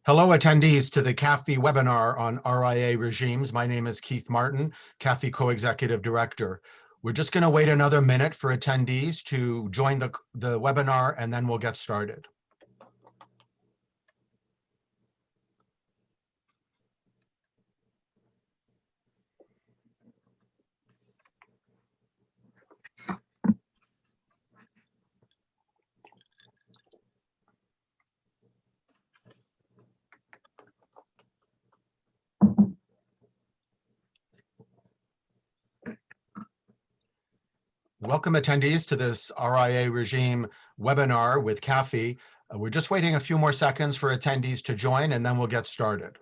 Hello, attendees to the CAFII webinar on RIA regimes. My name is Keith Martin, CAFII Co-Executive Director. We're just going to wait another minute for attendees to join the webinar, and then we'll get started. Welcome attendees to this RIA regime webinar with CAFII. We're just waiting a few more seconds for attendees to join, and then we'll get started.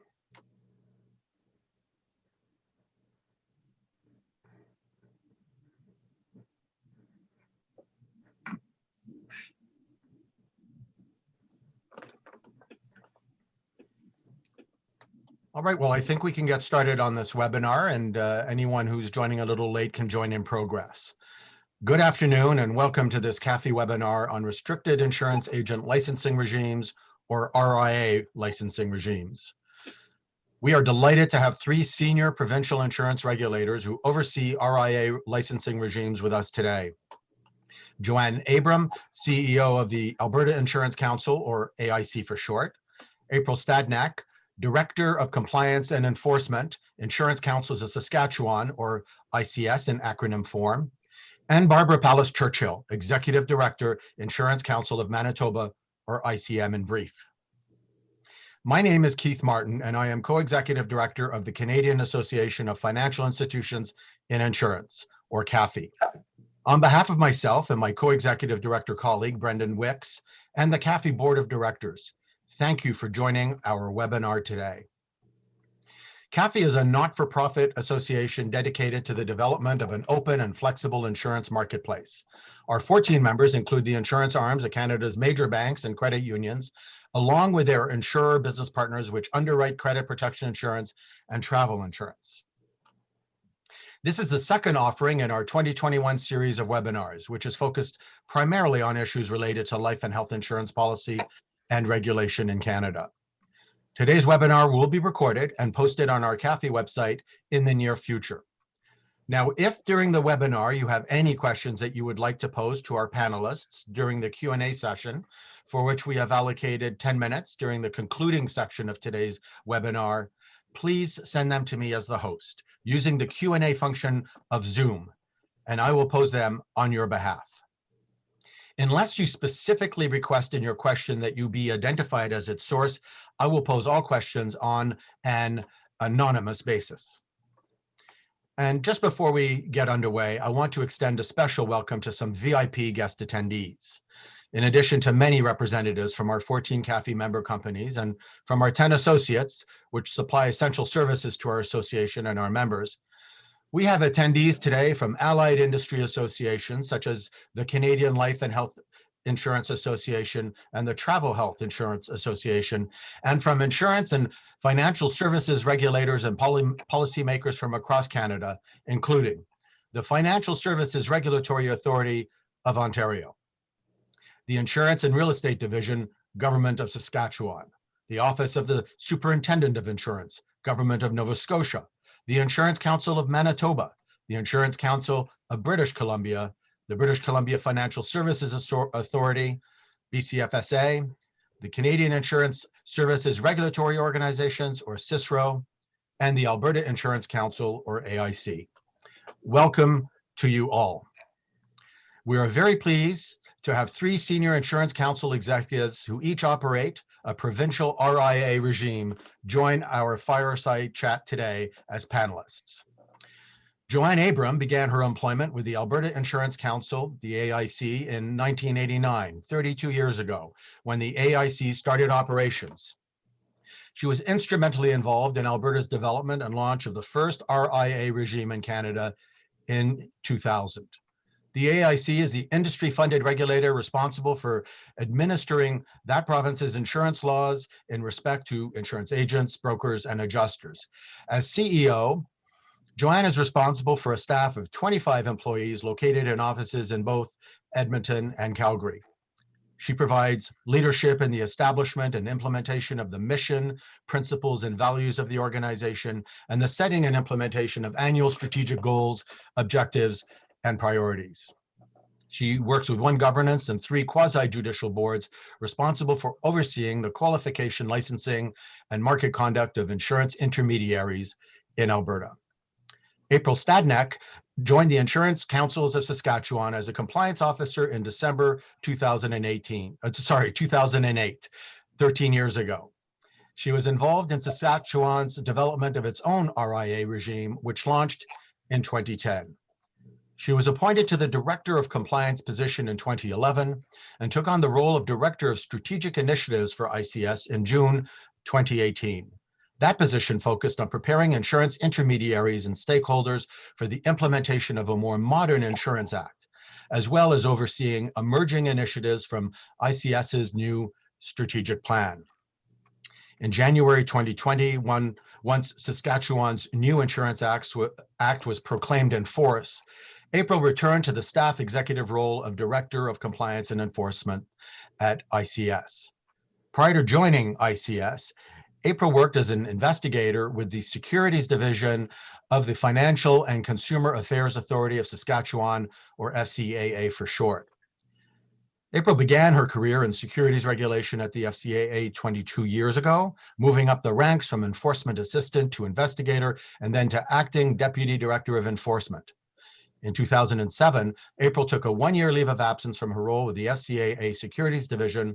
All right, well, I think we can get started on this webinar, and anyone who's joining a little late can join in progress. Good afternoon and welcome to this CAFII webinar on restricted insurance agent licensing regimes, or RIA licensing regimes. We are delighted to have three senior provincial insurance regulators who oversee RIA licensing regimes with us today. Joanne Abram, CEO of the Alberta Insurance Council, or AIC for short. April Stadnek, Director of Compliance and Enforcement, Insurance Councils of Saskatchewan, or ICS in acronym form. And Barbara Pallas Churchill, Executive Director, Insurance Council of Manitoba, or ICM in brief. My name is Keith Martin, and I am Co-Executive Director of the Canadian Association of Financial Institutions in Insurance, or CAFII. On behalf of myself and my Co-Executive Director colleague, Brendan Wicks, and the CAFII Board of Directors, thank you for joining our webinar today. CAFII is a not-for-profit association dedicated to the development of an open and flexible insurance marketplace. Our 14 members include the insurance arms of Canada's major banks and credit unions, along with their insurer business partners which underwrite credit protection insurance and travel insurance. This is the second offering in our 2021 series of webinars, which is focused primarily on issues related to life and health insurance policy and regulation in Canada. Today's webinar will be recorded and posted on our CAFII website in the near future. Now, if during the webinar you have any questions that you would like to pose to our panelists during the Q&A session, for which we have allocated 10 minutes during the concluding section of today's webinar, please send them to me as the host using the Q&A function of Zoom, and I will pose them on your behalf. Unless you specifically request in your question that you be identified as its source, I will pose all questions on an anonymous basis. And just before we get underway, I want to extend a special welcome to some VIP guest attendees. In addition to many representatives from our 14 CAFII member companies and from our 10 associates, which supply essential services to our association and our members, we have attendees today from allied industry associations such as the Canadian Life and Health Insurance Association and the Travel Health Insurance Association, and from insurance and financial services regulators and policymakers from across Canada, including the Financial Services Regulatory Authority of Ontario, the Insurance and Real Estate Division, Government of Saskatchewan, the Office of the Superintendent of Insurance, Government of Nova Scotia, the Insurance Council of Manitoba, the Insurance Council of British Columbia, the British Columbia Financial Services Authority, BCFSA, the Canadian Insurance Services Regulatory Organizations, or CISRO, and the Alberta Insurance Council, or AIC. Welcome to you all. We are very pleased to have three senior insurance council executives who each operate a provincial RIA regime join our Fireside chat today as panelists. Joanne Abram began her employment with the Alberta Insurance Council, the AIC, in 1989, 32 years ago, when the AIC started operations. She was instrumentally involved in Alberta's development and launch of the first RIA regime in Canada in 2000. The AIC is the industry-funded regulator responsible for administering that province's insurance laws in respect to insurance agents, brokers, and adjusters. As CEO, Joanne is responsible for a staff of 25 employees located in offices in both Edmonton and Calgary. She provides leadership in the establishment and implementation of the mission, principles, and values of the organization, and the setting and implementation of annual strategic goals, objectives, and priorities. She works with one governance and 3 quasi-judicial boards responsible for overseeing the qualification, licensing, and market conduct of insurance intermediaries in Alberta. April Stadnek joined the Insurance Councils of Saskatchewan as a compliance officer in December 2008, 13 years ago. She was involved in Saskatchewan's development of its own RIA regime, which launched in 2010. She was appointed to the Director of Compliance position in 2011 and took on the role of Director of Strategic Initiatives for ICS in June 2018. That position focused on preparing insurance intermediaries and stakeholders for the implementation of a more modern Insurance Act, as well as overseeing emerging initiatives from ICS's new strategic plan. In January 2021, once Saskatchewan's new Insurance Act was proclaimed in force, April returned to the staff executive role of Director of Compliance and Enforcement at ICS. Prior to joining ICS, April worked as an investigator with the Securities Division of the Financial and Consumer Affairs Authority of Saskatchewan, or FCAA for short. April began her career in securities regulation at the FCAA 22 years ago, moving up the ranks from enforcement assistant to investigator and then to acting deputy director of enforcement. In 2007, April took a 1-year leave of absence from her role with the FCAA Securities Division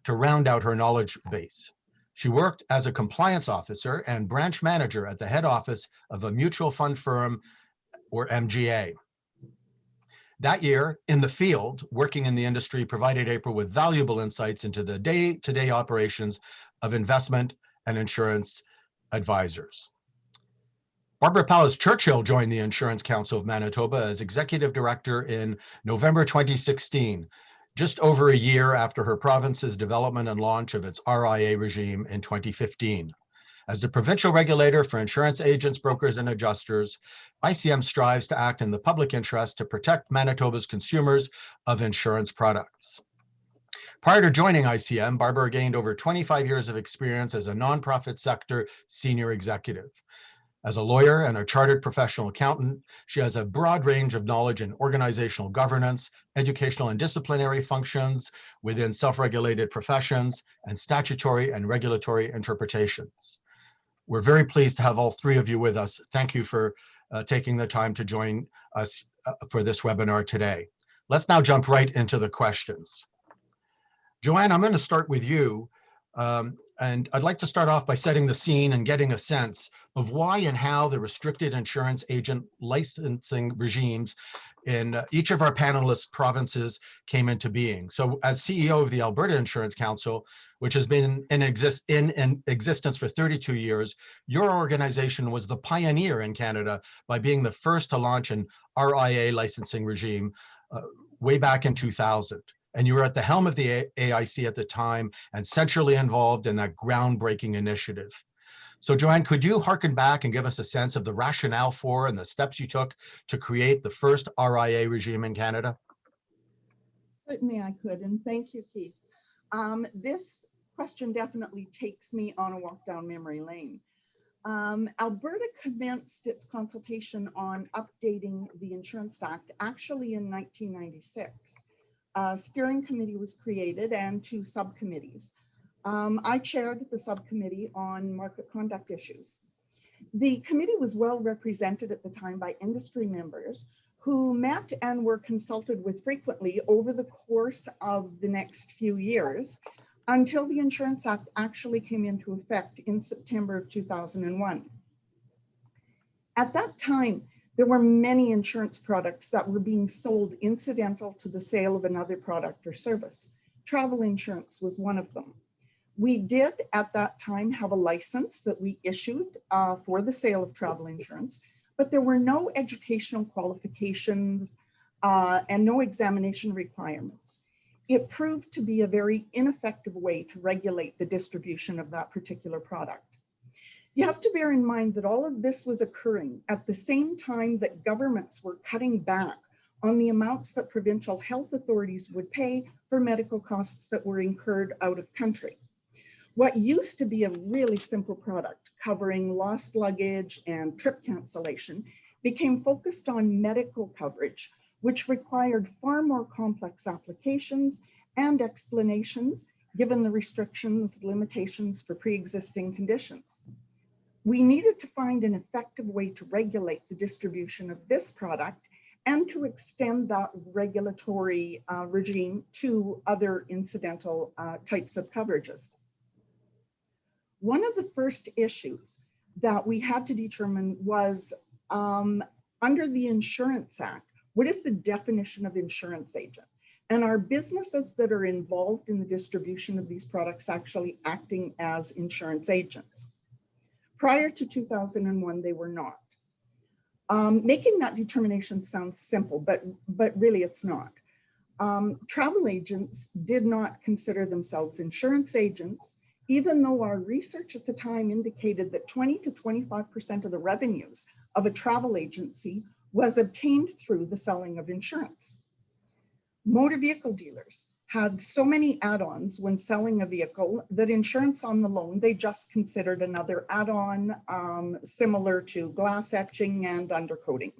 to round out her knowledge base. She worked as a compliance officer and branch manager at the head office of a mutual fund firm, or MGA. That year, in the field, working in the industry provided April with valuable insights into the day-to-day operations of investment and insurance advisors. Barbara Pallas-Churchill joined the Insurance Council of Manitoba as Executive Director in November 2016, just over a year after her province's development and launch of its RIA regime in 2015. As the provincial regulator for insurance agents, brokers, and adjusters, ICM strives to act in the public interest to protect Manitoba's consumers of insurance products. Prior to joining ICM, Barbara gained over 25 years of experience as a nonprofit sector senior executive. As a lawyer and a chartered professional accountant, she has a broad range of knowledge in organizational governance, educational and disciplinary functions within self-regulated professions, and statutory and regulatory interpretations. We're very pleased to have all 3 of you with us. Thank you for taking the time to join us for this webinar today. Let's now jump right into the questions. Joanne, I'm going to start with you. And I'd like to start off by setting the scene and getting a sense of why and how the restricted insurance agent licensing regimes in each of our panelists' provinces came into being. So as CEO of the Alberta Insurance Council, which has been in existence for 32 years, your organization was the pioneer in Canada by being the first to launch an RIA licensing regime way back in 2000. And you were at the helm of the AIC at the time and centrally involved in that groundbreaking initiative. So Joanne, could you hearken back and give us a sense of the rationale for and the steps you took to create the first RIA regime in Canada? Certainly I could, and thank you, Keith. This question definitely takes me on a walk down memory lane. Alberta commenced its consultation on updating the Insurance Act actually in 1996. A steering committee was created and 2 subcommittees. I chaired the subcommittee on market conduct issues. The committee was well represented at the time by industry members who met and were consulted with frequently over the course of the next few years until the Insurance Act actually came into effect in September of 2001. At that time, there were many insurance products that were being sold incidental to the sale of another product or service. Travel insurance was one of them. We did at that time have a license that we issued for the sale of travel insurance, but there were no educational qualifications and no examination requirements. It proved to be a very ineffective way to regulate the distribution of that particular product. You have to bear in mind that all of this was occurring at the same time that governments were cutting back on the amounts that provincial health authorities would pay for medical costs that were incurred out of country. What used to be a really simple product covering lost luggage and trip cancellation became focused on medical coverage, which required far more complex applications and explanations given the restrictions, limitations for pre-existing conditions. We needed to find an effective way to regulate the distribution of this product and to extend that regulatory regime to other incidental types of coverages. One of the first issues that we had to determine was under the Insurance Act, what is the definition of insurance agent? And are businesses that are involved in the distribution of these products actually acting as insurance agents? Prior to 2001, they were not. Making that determination sounds simple, but really it's not. Travel agents did not consider themselves insurance agents, even though our research at the time indicated that 20 to 25% of the revenues of a travel agency was obtained through the selling of insurance. Motor vehicle dealers had so many add-ons when selling a vehicle that insurance on the loan, they just considered another add-on similar to glass etching and undercoating.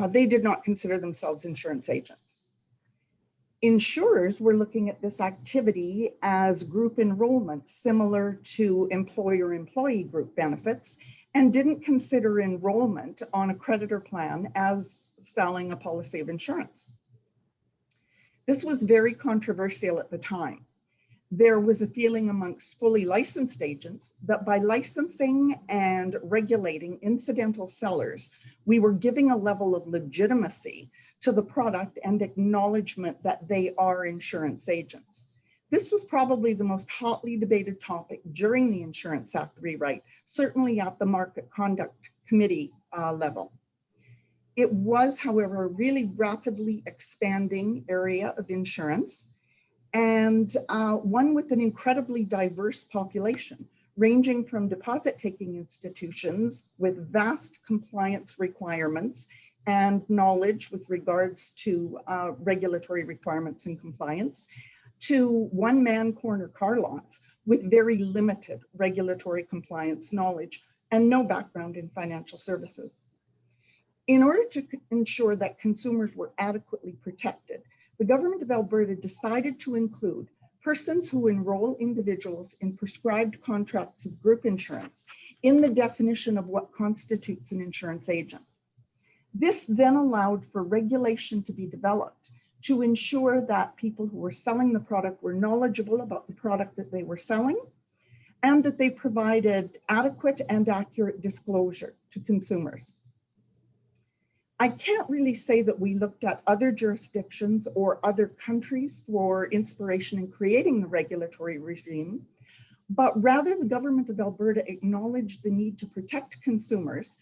They did not consider themselves insurance agents. Insurers were looking at this activity as group enrollment, similar to employer-employee group benefits, and didn't consider enrollment on a creditor plan as selling a policy of insurance. This was very controversial at the time. There was a feeling amongst fully licensed agents that by licensing and regulating incidental sellers, we were giving a level of legitimacy to the product and acknowledgement that they are insurance agents. This was probably the most hotly debated topic during the Insurance Act rewrite, certainly at the Market Conduct Committee level. It was, however, a really rapidly expanding area of insurance, and one with an incredibly diverse population, ranging from deposit-taking institutions with vast compliance requirements and knowledge with regards to regulatory requirements and compliance, to one-man corner car lots with very limited regulatory compliance knowledge and no background in financial services. In order to ensure that consumers were adequately protected, the government of Alberta decided to include persons who enroll individuals in prescribed contracts of group insurance in the definition of what constitutes an insurance agent. This then allowed for regulation to be developed to ensure that people who were selling the product were knowledgeable about the product that they were selling and that they provided adequate and accurate disclosure to consumers. I can't really say that we looked at other jurisdictions or other countries for inspiration in creating the regulatory regime, but rather the government of Alberta acknowledged the need to protect consumers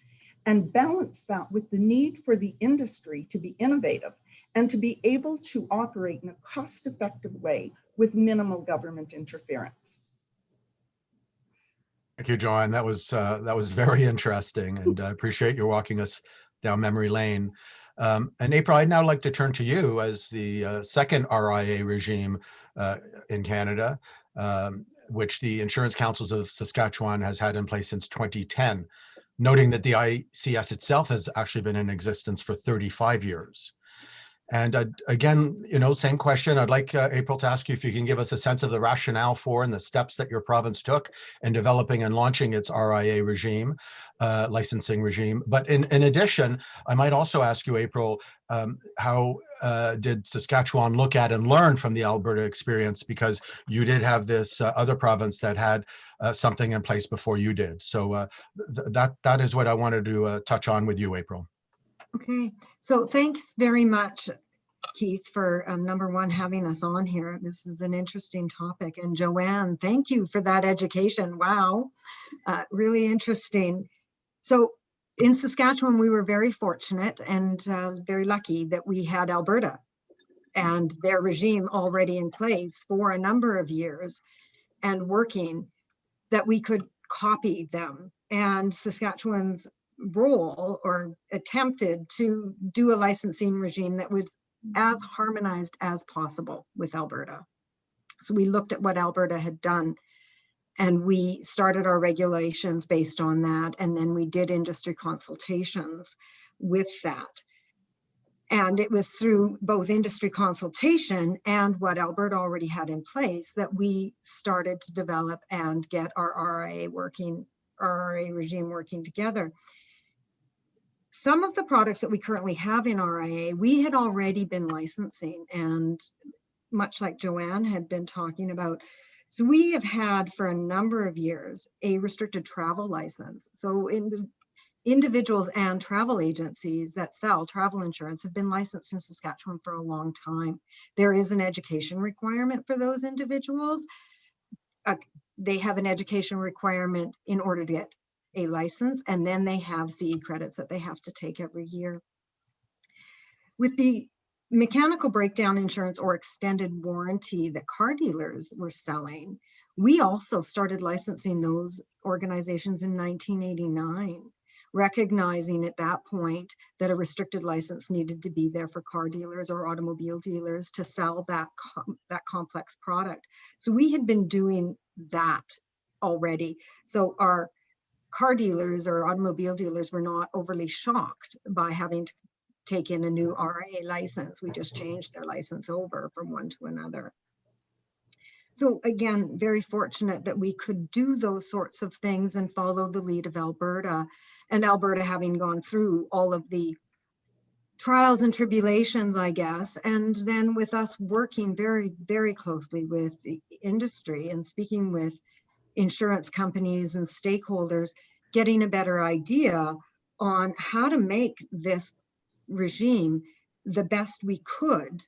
and balance that with the need for the industry to be innovative and to be able to operate in a cost-effective way with minimal government interference. Thank you, Joanne. That was very interesting, and I appreciate you walking us down memory lane. And April, I'd now like to turn to you as the second RIA regime in Canada, which the Insurance Councils of Saskatchewan has had in place since 2010, noting that the ICS itself has actually been in existence for 35 years. And again, same question. I'd like April to ask you if you can give us a sense of the rationale for and the steps that your province took in developing and launching its RIA regime, licensing regime. But in addition, I might also ask you, April, how did Saskatchewan look at and learn from the Alberta experience, because you did have this other province that had something in place before you did. So that is what I wanted to touch on with you, April. Okay, so thanks very much, Keith, for number one, having us on here. This is an interesting topic. And Joanne, thank you for that education. Wow, really interesting. So in Saskatchewan, we were very fortunate and very lucky that we had Alberta and their regime already in place for a number of years and working, that we could copy them. And Saskatchewan's role or attempted to do a licensing regime that was as harmonized as possible with Alberta. So we looked at what Alberta had done and we started our regulations based on that. And then we did industry consultations with that. And it was through both industry consultation and what Alberta already had in place that we started to develop and get our RIA regime working together. Some of the products that we currently have in RIA, we had already been licensing, and much like Joanne had been talking about. So we have had for a number of years a restricted travel license. So individuals and travel agencies that sell travel insurance have been licensed in Saskatchewan for a long time. There is an education requirement for those individuals. They have an education requirement in order to get a license, and then they have CE credits that they have to take every year. With the mechanical breakdown insurance or extended warranty that car dealers were selling, we also started licensing those organizations in 1989. Recognizing at that point that a restricted license needed to be there for car dealers or automobile dealers to sell that complex product. So we had been doing that already. So our car dealers or automobile dealers were not overly shocked by having to take in a new RIA license. We just changed their license over from one to another. So again, very fortunate that we could do those sorts of things and follow the lead of Alberta. And Alberta having gone through all of the trials and tribulations, I guess, and then with us working very, very closely with the industry and speaking with insurance companies and stakeholders, getting a better idea on how to make this regime the best we could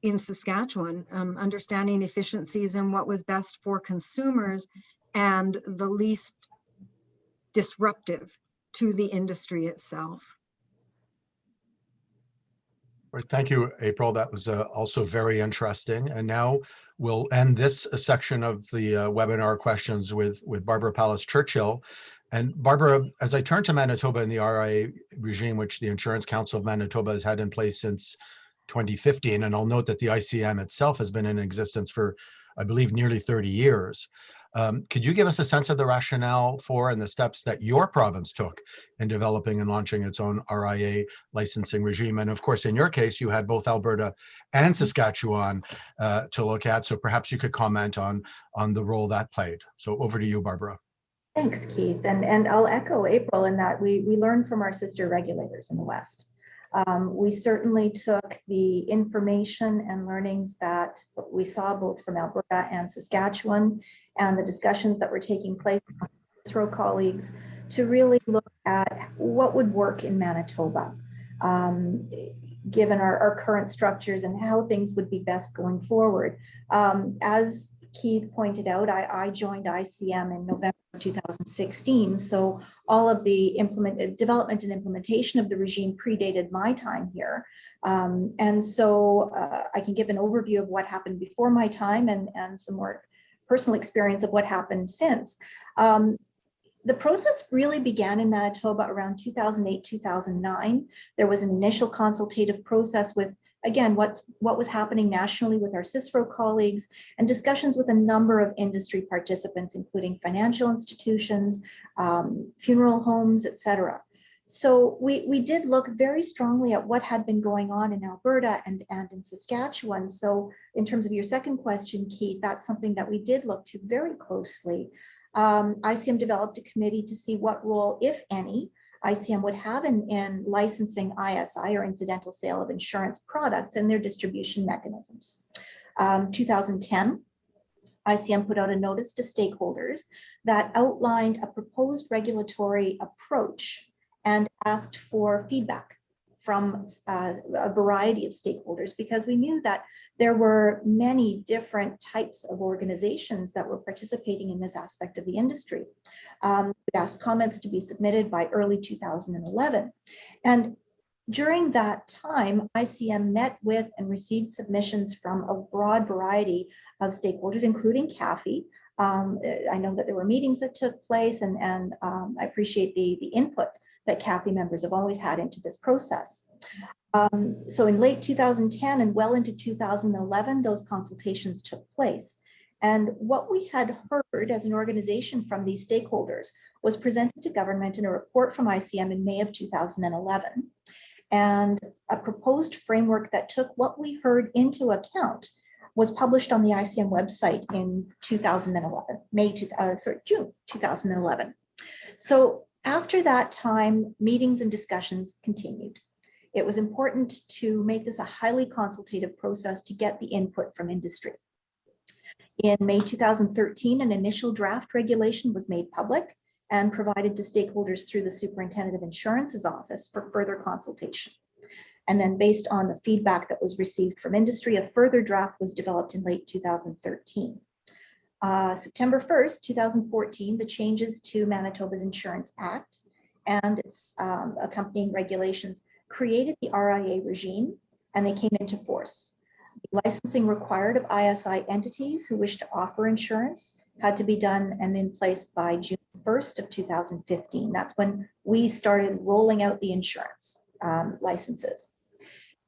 in Saskatchewan, understanding efficiencies and what was best for consumers and the least disruptive to the industry itself. Right, thank you, April. That was also very interesting. And now we'll end this section of the webinar questions with Barbara Pallas Churchill. And Barbara, as I turn to Manitoba and the RIA regime, which the Insurance Council of Manitoba has had in place since 2015, and I'll note that the ICM itself has been in existence for, I believe, nearly 30 years. Could you give us a sense of the rationale for and the steps that your province took in developing and launching its own RIA licensing regime? And of course, in your case, you had both Alberta and Saskatchewan to look at. So perhaps you could comment on the role that played. So over to you, Barbara. Thanks, Keith. And I'll echo April in that we learned from our sister regulators in the West. We certainly took the information and learnings that we saw both from Alberta and Saskatchewan and the discussions that were taking place with ISRO colleagues to really look at what would work in Manitoba, given our current structures and how things would be best going forward. As Keith pointed out, I joined ICM in November 2016. So all of the development and implementation of the regime predated my time here. And so I can give an overview of what happened before my time and some more personal experience of what happened since. The process really began in Manitoba around 2008, 2009. There was an initial consultative process with, again, what was happening nationally with our CISRO colleagues and discussions with a number of industry participants, including financial institutions, funeral homes, et cetera. So we did look very strongly at what had been going on in Alberta and in Saskatchewan. So in terms of your second question, Keith, that's something that we did look to very closely. ICM developed a committee to see what role, if any, ICM would have in licensing ISI or incidental sale of insurance products and their distribution mechanisms. 2010, ICM put out a notice to stakeholders that outlined a proposed regulatory approach and asked for feedback from a variety of stakeholders, because we knew that there were many different types of organizations that were participating in this aspect of the industry. We asked comments to be submitted by early 2011. And during that time, ICM met with and received submissions from a broad variety of stakeholders, including CAFII, I know that there were meetings that took place, and I appreciate the input that CAFII members have always had into this process. So in late 2010 and well into 2011, those consultations took place. And what we had heard as an organization from these stakeholders was presented to government in a report from ICM in May of 2011, and a proposed framework that took what we heard into account was published on the ICM website in 2011, June 2011. So after that time, meetings and discussions continued. It was important to make this a highly consultative process to get the input from industry. In May 2013, an initial draft regulation was made public and provided to stakeholders through the Superintendent of Insurance's office for further consultation. And then based on the feedback that was received from industry, a further draft was developed in late 2013. September 1st, 2014, the changes to Manitoba's Insurance Act and its accompanying regulations created the RIA regime, and they came into force. The licensing required of ISI entities who wish to offer insurance had to be done and in place by June 1st of 2015. That's when we started rolling out the insurance licenses.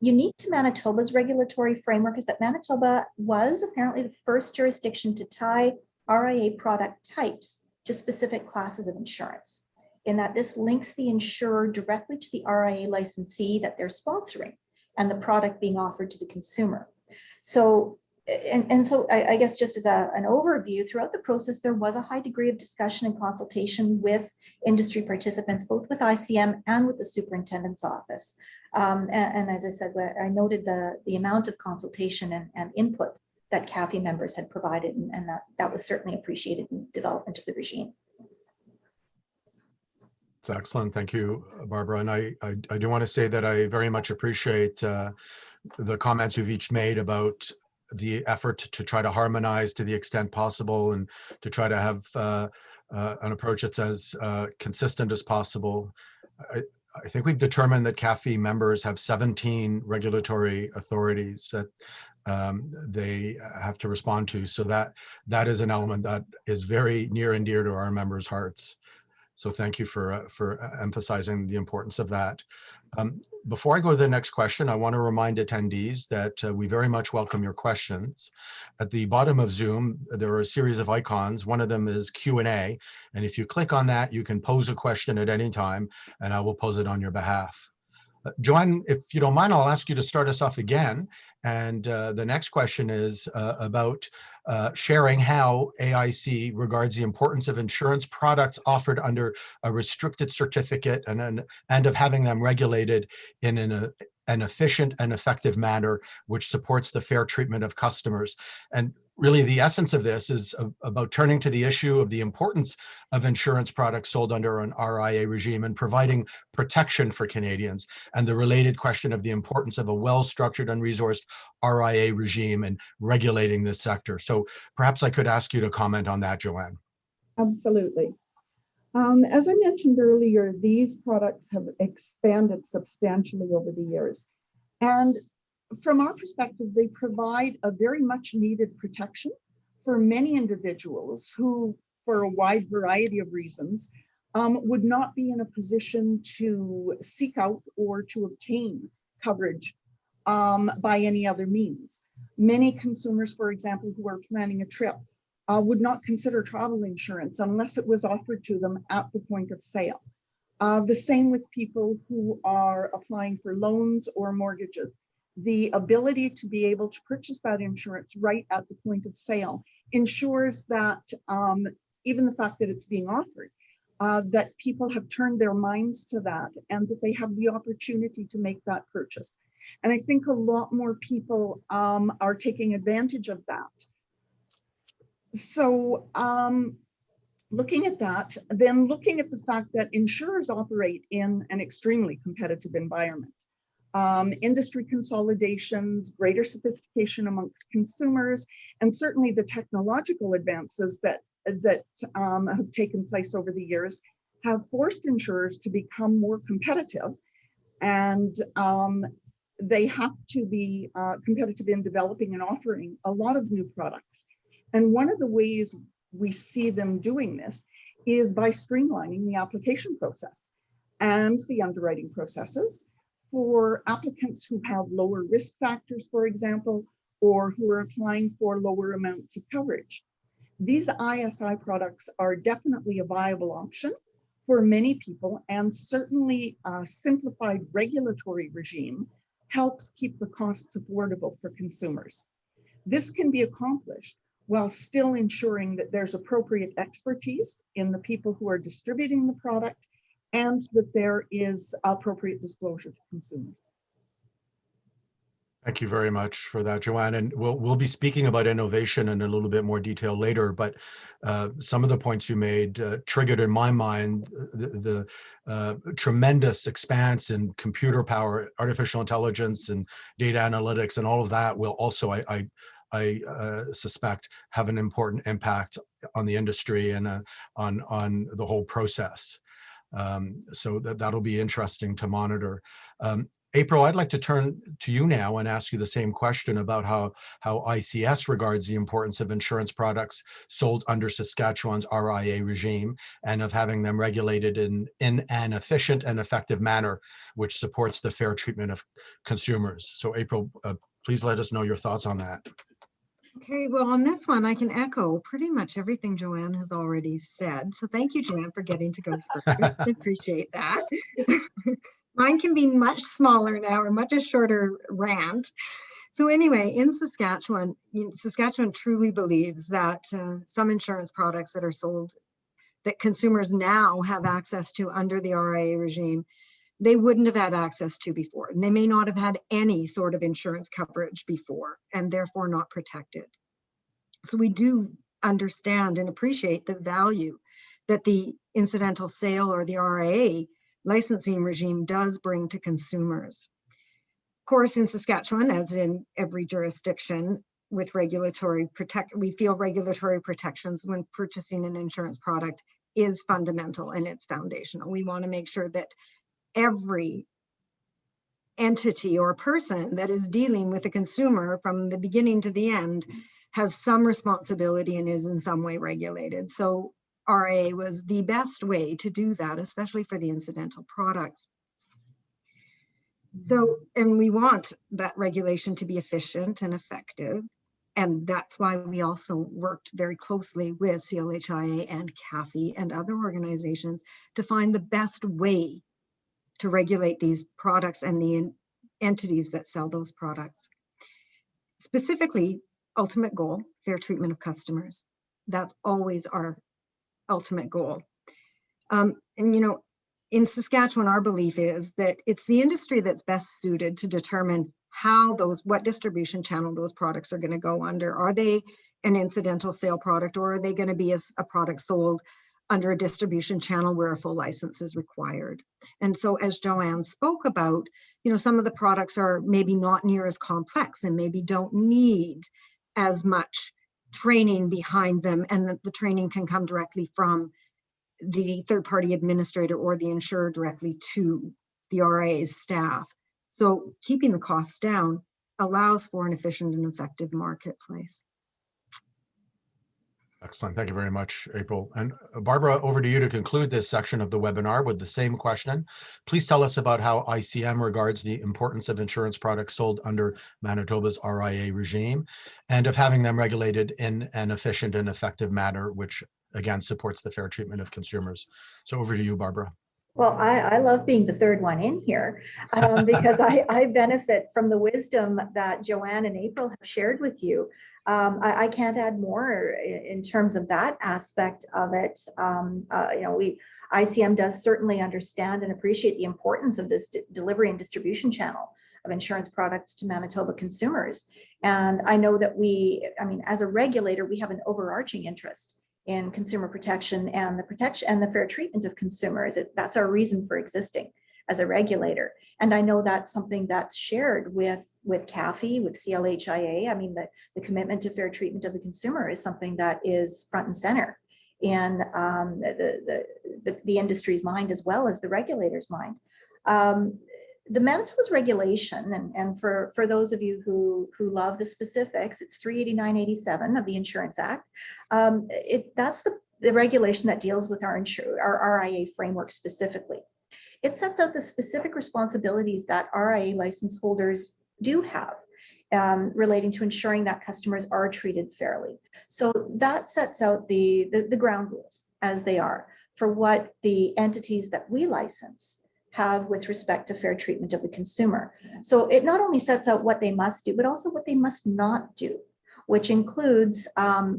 Unique to Manitoba's regulatory framework is that Manitoba was apparently the first jurisdiction to tie RIA product types to specific classes of insurance, in that this links the insurer directly to the RIA licensee that they're sponsoring and the product being offered to the consumer. So, so I guess just as an overview, throughout the process, there was a high degree of discussion and consultation with industry participants, both with ICM and with the superintendent's office. And as I said, I noted the amount of consultation and input that CAFII members had provided, and that was certainly appreciated in development of the regime. It's excellent. Thank you, Barbara. And I do want to say that I very much appreciate the comments you've each made about the effort to try to harmonize to the extent possible and to try to have an approach that's as consistent as possible. I think we've determined that CAFII members have 17 regulatory authorities that they have to respond to. So that is an element that is very near and dear to our members' hearts. So thank you for emphasizing the importance of that. Before I go to the next question, I want to remind attendees that we very much welcome your questions. At the bottom of Zoom, there are a series of icons. One of them is Q&A. And if you click on that, you can pose a question at any time, and I will pose it on your behalf. Joanne, if you don't mind, I'll ask you to start us off again. And the next question is about sharing how AIC regards the importance of insurance products offered under a restricted certificate and of having them regulated in an efficient and effective manner, which supports the fair treatment of customers. And really the essence of this is about turning to the issue of the importance of insurance products sold under an RIA regime and providing protection for Canadians, and the related question of the importance of a well-structured and resourced RIA regime and regulating this sector. So perhaps I could ask you to comment on that, Joanne. Absolutely. As I mentioned earlier, these products have expanded substantially over the years. And from our perspective, they provide a very much needed protection for many individuals who, for a wide variety of reasons, would not be in a position to seek out or to obtain coverage by any other means. Many consumers, for example, who are planning a trip would not consider travel insurance unless it was offered to them at the point of sale. The same with people who are applying for loans or mortgages. The ability to be able to purchase that insurance right at the point of sale ensures that even the fact that it's being offered, that people have turned their minds to that and that they have the opportunity to make that purchase. And I think a lot more people are taking advantage of that. So looking at that, then looking at the fact that insurers operate in an extremely competitive environment. Industry consolidations, greater sophistication amongst consumers, and certainly the technological advances that have taken place over the years have forced insurers to become more competitive, and they have to be competitive in developing and offering a lot of new products. And one of the ways we see them doing this is by streamlining the application process and the underwriting processes for applicants who have lower risk factors, for example, or who are applying for lower amounts of coverage. These ISI products are definitely a viable option for many people, and certainly a simplified regulatory regime helps keep the costs affordable for consumers. This can be accomplished while still ensuring that there's appropriate expertise in the people who are distributing the product and that there is appropriate disclosure to consumers. Thank you very much for that, Joanne. And we'll be speaking about innovation in a little bit more detail later, but some of the points you made triggered in my mind the tremendous expanse in computer power, artificial intelligence, and data analytics, and all of that will also, I suspect, have an important impact on the industry and on the whole process. So that'll be interesting to monitor. April, I'd like to turn to you now and ask you the same question about how ICS regards the importance of insurance products sold under Saskatchewan's RIA regime and of having them regulated in an efficient and effective manner, which supports the fair treatment of consumers. So April, please let us know your thoughts on that. Okay, well, on this one, I can echo pretty much everything Joanne has already said. So thank you, Joanne, for getting to go first. I appreciate that. Mine can be much smaller now, or much a shorter rant. So anyway, in Saskatchewan, Saskatchewan truly believes that some insurance products that are sold, that consumers now have access to under the RIA regime, they wouldn't have had access to before. And they may not have had any sort of insurance coverage before, and therefore not protected. So we do understand and appreciate the value that the incidental sale or the RIA licensing regime does bring to consumers. Of course, in Saskatchewan, as in every jurisdiction with we feel regulatory protections when purchasing an insurance product is fundamental and it's foundational. We want to make sure that every entity or person that is dealing with a consumer from the beginning to the end has some responsibility and is in some way regulated. So RIA was the best way to do that, especially for the incidental products. So, and we want that regulation to be efficient and effective. And that's why we also worked very closely with CLHIA and CAFII and other organizations to find the best way to regulate these products and the entities that sell those products. Specifically, ultimate goal, fair treatment of customers. That's always our ultimate goal. And in Saskatchewan, our belief is that it's the industry that's best suited to determine what distribution channel those products are going to go under. Are they an incidental sale product, or are they going to be a product sold under a distribution channel where a full license is required? And so, as Joanne spoke about, some of the products are maybe not near as complex and maybe don't need as much training behind them, and that the training can come directly from the third-party administrator or the insurer directly to the RIA's staff. So keeping the costs down allows for an efficient and effective marketplace. Excellent. Thank you very much, April. And Barbara, over to you to conclude this section of the webinar with the same question. Please tell us about how ICM regards the importance of insurance products sold under Manitoba's RIA regime and of having them regulated in an efficient and effective manner, which again supports the fair treatment of consumers. So over to you, Barbara. Well, I love being the third one in here because I benefit from the wisdom that Joanne and April have shared with you. I can't add more in terms of that aspect of it. ICM does certainly understand and appreciate the importance of this delivery and distribution channel of insurance products to Manitoba consumers. And I know that as a regulator, we have an overarching interest in consumer protection and the fair treatment of consumers. That's our reason for existing as a regulator. And I know that's something that's shared with CAFII, with CLHIA. The commitment to fair treatment of the consumer is something that is front and center in the industry's mind as well as the regulator's mind. the Manitoba's regulation, and for those of you who love the specifics, it's 38987 of the Insurance Act. That's the regulation that deals with our RIA framework specifically. It sets out the specific responsibilities that RIA license holders do have relating to ensuring that customers are treated fairly. So that sets out the ground rules as they are for what the entities that we license have with respect to fair treatment of the consumer. So it not only sets out what they must do, but also what they must not do, which includes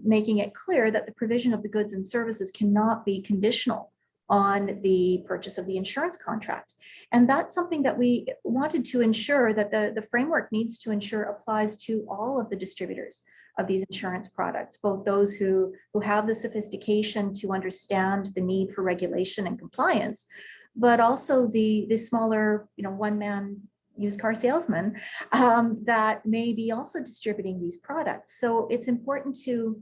making it clear that the provision of the goods and services cannot be conditional on the purchase of the insurance contract. And that's something that we wanted to ensure that the framework needs to ensure applies to all of the distributors of these insurance products, both those who have the sophistication to understand the need for regulation and compliance, but also the smaller, one-man used car salesman that may be also distributing these products. So it's important to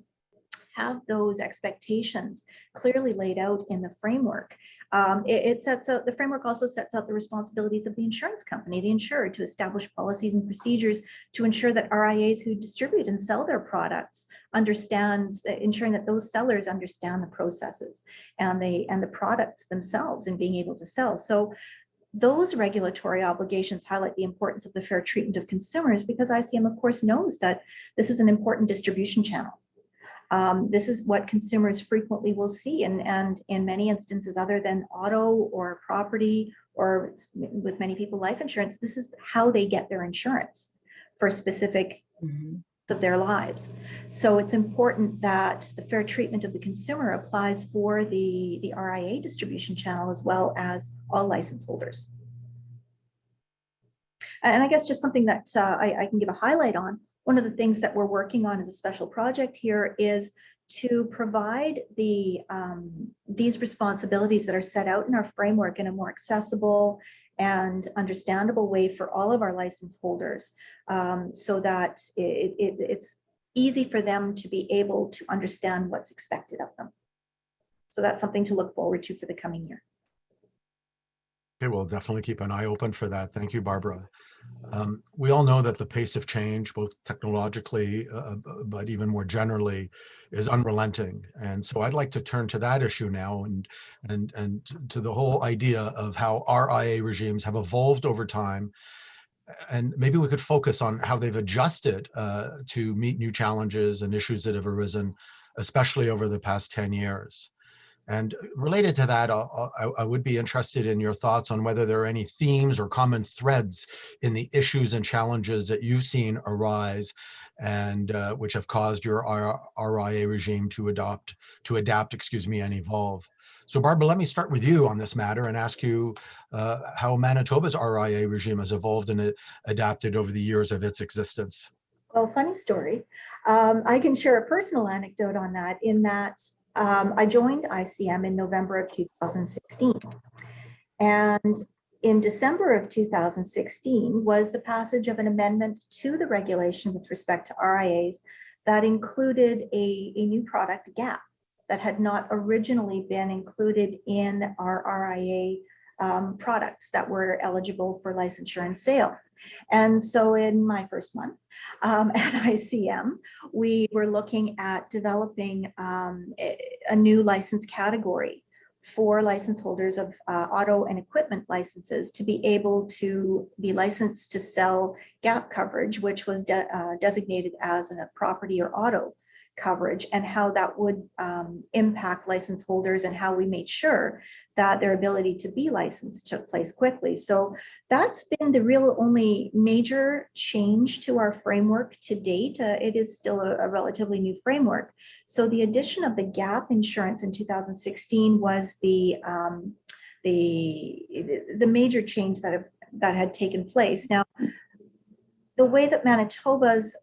have those expectations clearly laid out in the framework. The framework also sets out the responsibilities of the insurance company, the insurer, to establish policies and procedures to ensure that RIAs who distribute and sell their products ensuring that those sellers understand the processes and the products themselves and being able to sell. So those regulatory obligations highlight the importance of the fair treatment of consumers, because ICM, of course, knows that this is an important distribution channel. This is what consumers frequently will see, and in many instances, other than auto or property, or with many people, life insurance, this is how they get their insurance for specific of their lives. So it's important that the fair treatment of the consumer applies for the RIA distribution channel as well as all license holders. And I guess just something that I can give a highlight on. One of the things that we're working on as a special project here is to provide these responsibilities that are set out in our framework in a more accessible and understandable way for all of our license holders, so that it's easy for them to be able to understand what's expected of them. So that's something to look forward to for the coming year. Okay, we'll definitely keep an eye open for that. Thank you, Barbara. We all know that the pace of change, both technologically, but even more generally, is unrelenting. And so I'd like to turn to that issue now and to the whole idea of how RIA regimes have evolved over time. And maybe we could focus on how they've adjusted to meet new challenges and issues that have arisen, especially over the past 10 years. And related to that, I would be interested in your thoughts on whether there are any themes or common threads in the issues and challenges that you've seen arise and which have caused your RIA regime to adapt, and evolve. So Barbara, let me start with you on this matter and ask you how Manitoba's RIA regime has evolved and adapted over the years of its existence. Well, funny story. I can share a personal anecdote on that, in that I joined ICM in November of 2016. And in December of 2016 was the passage of an amendment to the regulation with respect to RIAs that included a new product, GAP, that had not originally been included in our RIA products that were eligible for licensure and sale. And so in my first month at ICM, we were looking at developing a new license category for license holders of auto and equipment licenses to be able to be licensed to sell GAP coverage, which was designated as a property or auto coverage, and how that would impact license holders and how we made sure that their ability to be licensed took place quickly. So that's been the real only major change to our framework to date. It is still a relatively new framework. So the addition of the GAP insurance in 2016 was the major change that had taken place. Now, the way that Manitoba's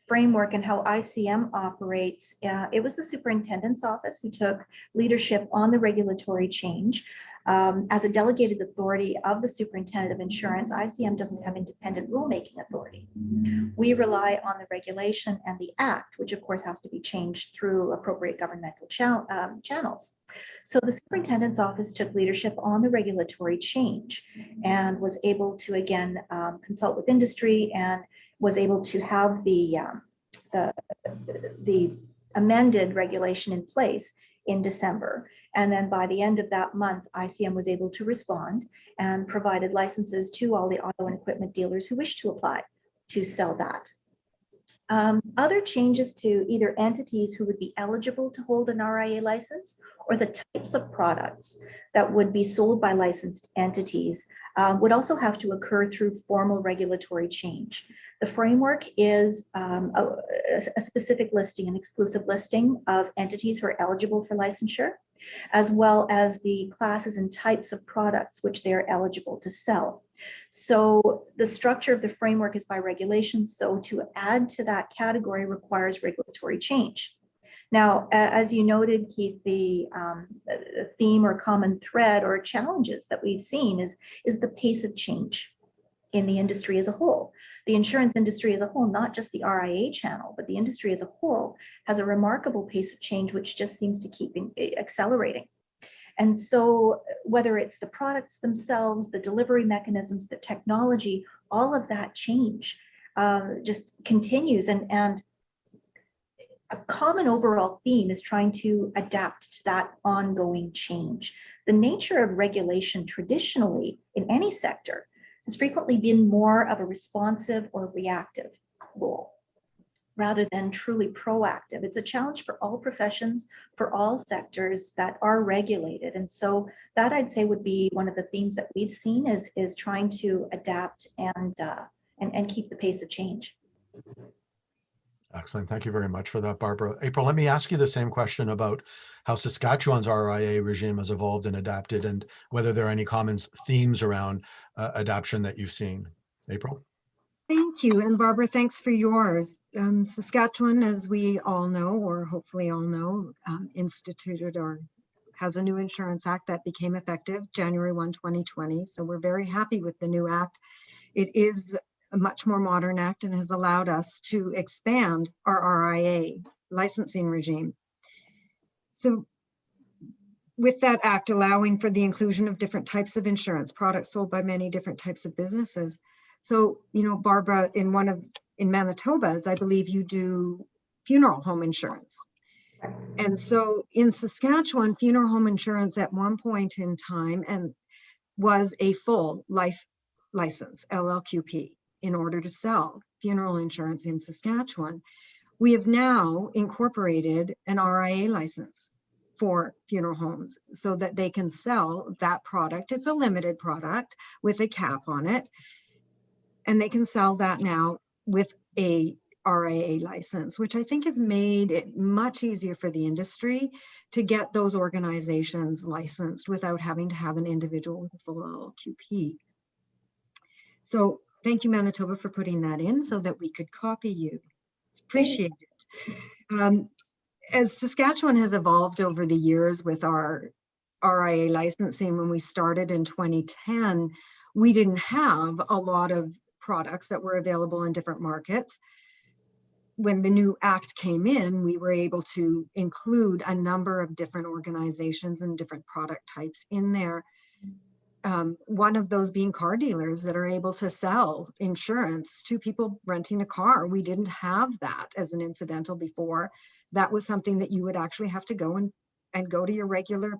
framework and how ICM operates, it was the superintendent's office who took leadership on the regulatory change. As a delegated authority of the Superintendent of Insurance, ICM doesn't have independent rulemaking authority. We rely on the regulation and the act, which of course has to be changed through appropriate governmental channels. So the Superintendent's office took leadership on the regulatory change and was able to again consult with industry and was able to have the amended regulation in place in December. And then by the end of that month, ICM was able to respond and provided licenses to all the auto and equipment dealers who wish to apply to sell that. Other changes to either entities who would be eligible to hold an RIA license or the types of products that would be sold by licensed entities would also have to occur through formal regulatory change. The framework is a specific listing, an exclusive listing of entities who are eligible for licensure, as well as the classes and types of products which they are eligible to sell. So the structure of the framework is by regulation. So to add to that category requires regulatory change. Now, as you noted, Keith, the theme or common thread or challenges that we've seen is the pace of change in the industry as a whole. The insurance industry as a whole, not just the RIA channel, but the industry as a whole has a remarkable pace of change, which just seems to keep accelerating. And so whether it's the products themselves, the delivery mechanisms, the technology, all of that change just continues. And a common overall theme is trying to adapt to that ongoing change. The nature of regulation traditionally in any sector has frequently been more of a responsive or reactive role rather than truly proactive. It's a challenge for all professions, for all sectors that are regulated. And so that I'd say would be one of the themes that we've seen is trying to adapt and keep the pace of change. Excellent. Thank you very much for that, Barbara. April, let me ask you the same question about how Saskatchewan's RIA regime has evolved and adapted, and whether there are any common themes around adoption that you've seen. April? Thank you. And Barbara, thanks for yours. Saskatchewan, as we all know, or hopefully all know, instituted or has a new insurance act that became effective January 1, 2020. So we're very happy with the new act. It is a much more modern act and has allowed us to expand our RIA licensing regime. So with that act allowing for the inclusion of different types of insurance products sold by many different types of businesses. So, you know, Barbara, in Manitoba's, I believe you do funeral home insurance. And so in Saskatchewan, funeral home insurance at one point in time was a full life license, LLQP, in order to sell funeral insurance in Saskatchewan. We have now incorporated an RIA license for funeral homes so that they can sell that product. It's a limited product with a cap on it. And they can sell that now with a RIA license, which I think has made it much easier for the industry to get those organizations licensed without having to have an individual with a full LLQP. So thank you, Manitoba, for putting that in so that we could copy you. It's appreciated. As Saskatchewan has evolved over the years with our RIA licensing, when we started in 2010, we didn't have a lot of products that were available in different markets. When the new act came in, we were able to include a number of different organizations and different product types in there. One of those being car dealers that are able to sell insurance to people renting a car. We didn't have that as an incidental before. That was something that you would actually have to go and go to your regular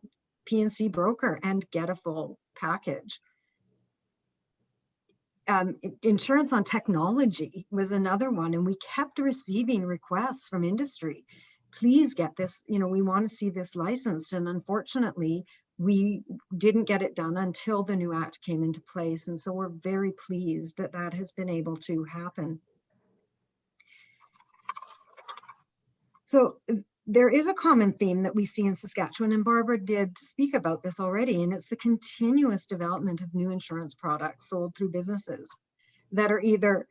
P&C broker and get a full package. Insurance on technology was another one, and we kept receiving requests from industry. Please get this, you know, we want to see this licensed. And unfortunately, we didn't get it done until the new act came into place. And so we're very pleased that that has been able to happen. So there is a common theme that we see in Saskatchewan, and Barbara did speak about this already, and it's the continuous development of new insurance products sold through businesses that are either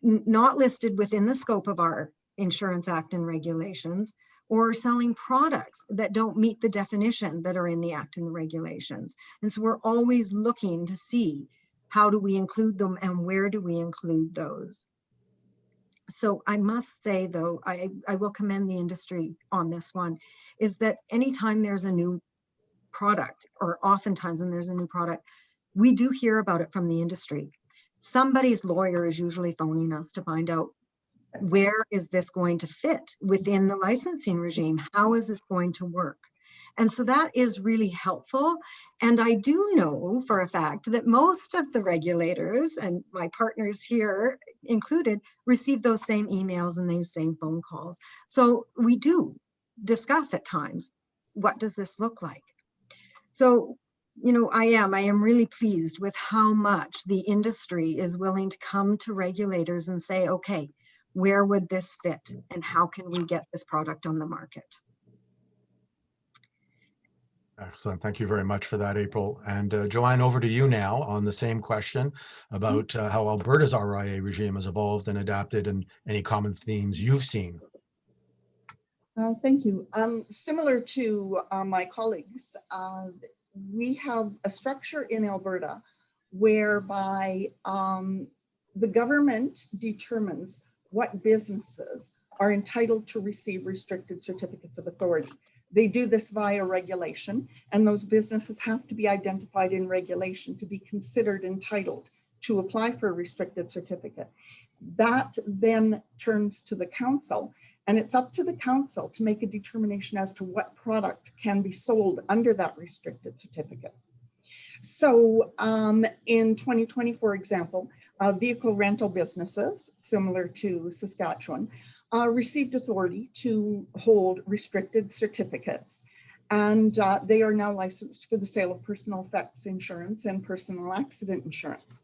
not listed within the scope of our Insurance Act and regulations, or selling products that don't meet the definition that are in the Act and the regulations. And so we're always looking to see how do we include them and where do we include those. So I must say, though, I will commend the industry on this one, is that anytime there's a new product, or oftentimes when there's a new product, we do hear about it from the industry. Somebody's lawyer is usually phoning us to find out, where is this going to fit within the licensing regime? How is this going to work? And so that is really helpful. And I do know for a fact that most of the regulators, and my partners here included, receive those same emails and those same phone calls. So we do discuss at times, what does this look like? So, you know, I am really pleased with how much the industry is willing to come to regulators and say, okay, where would this fit and how can we get this product on the market? Excellent. Thank you very much for that, April. And Joanne, over to you now on the same question about how Alberta's RIA regime has evolved and adapted, and any common themes you've seen. Thank you. Similar to my colleagues, we have a structure in Alberta whereby the government determines what businesses are entitled to receive restricted certificates of authority. They do this via regulation, and those businesses have to be identified in regulation to be considered entitled to apply for a restricted certificate. That then turns to the council, and it's up to the council to make a determination as to what product can be sold under that restricted certificate. So in 2020, for example, vehicle rental businesses, similar to Saskatchewan, received authority to hold restricted certificates. And they are now licensed for the sale of personal effects insurance and personal accident insurance.